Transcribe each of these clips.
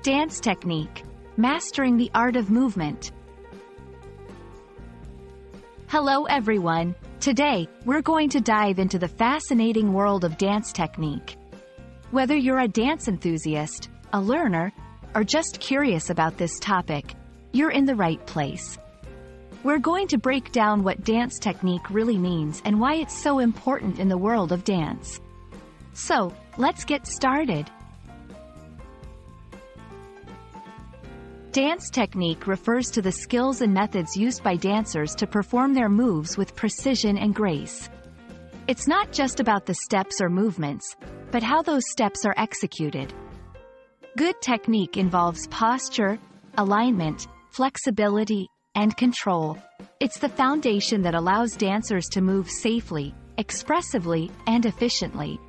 Dance technique. Mastering the art of movement. Hello everyone. Today, we're going to dive into the fascinating world of dance technique. Whether you're a dance enthusiast, a learner, or just curious about this topic, you're in the right place. We're going to break down what dance technique really means and why it's so important in the world of dance. So, let's get started. Dance technique refers to the skills and methods used by dancers to perform their moves with precision and grace. It's not just about the steps or movements, but how those steps are executed. Good technique involves posture, alignment, flexibility, and control. It's the foundation that allows dancers to move safely, expressively, and efficiently.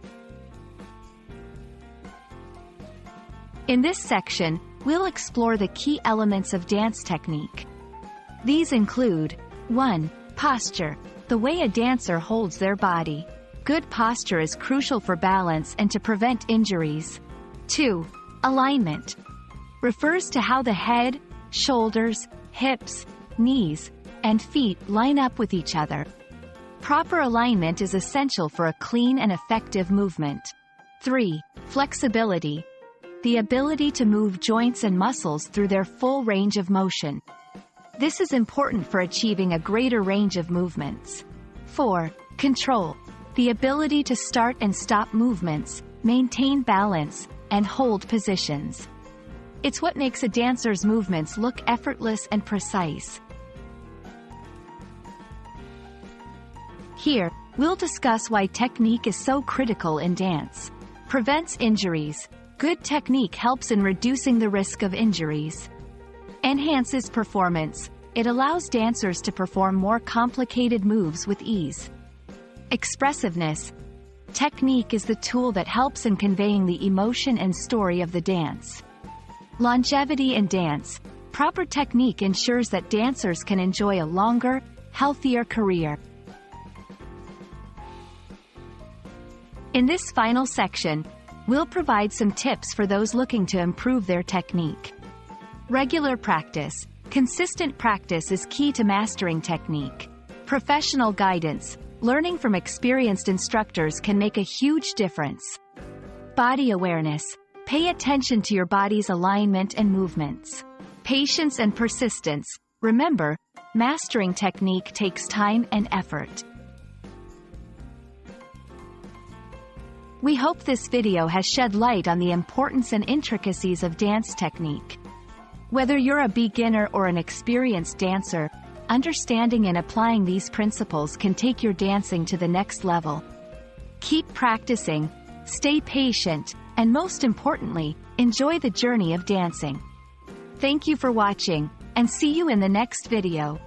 In this section, we'll explore the key elements of dance technique. These include 1. Posture, the way a dancer holds their body. Good posture is crucial for balance and to prevent injuries. 2. Alignment, refers to how the head, shoulders, hips, knees, and feet line up with each other. Proper alignment is essential for a clean and effective movement. 3. Flexibility, the ability to move joints and muscles through their full range of motion. This is important for achieving a greater range of movements. 4. Control, the ability to start and stop movements, maintain balance, and hold positions. It's what makes a dancer's movements look effortless and precise. Here, we'll discuss why technique is so critical in dance. Prevents injuries. Good technique helps in reducing the risk of injuries. Enhances performance. It allows dancers to perform more complicated moves with ease. Expressiveness. Technique is the tool that helps in conveying the emotion and story of the dance. Longevity in dance. Proper technique ensures that dancers can enjoy a longer, healthier career. In this final section, we'll provide some tips for those looking to improve their technique. Regular practice. Consistent practice is key to mastering technique. Professional guidance. Learning from experienced instructors can make a huge difference. Body awareness. Pay attention to your body's alignment and movements. Patience and persistence. Remember, mastering technique takes time and effort. We hope this video has shed light on the importance and intricacies of dance technique. Whether you're a beginner or an experienced dancer, understanding and applying these principles can take your dancing to the next level. Keep practicing, stay patient, and most importantly, enjoy the journey of dancing. Thank you for watching, and see you in the next video.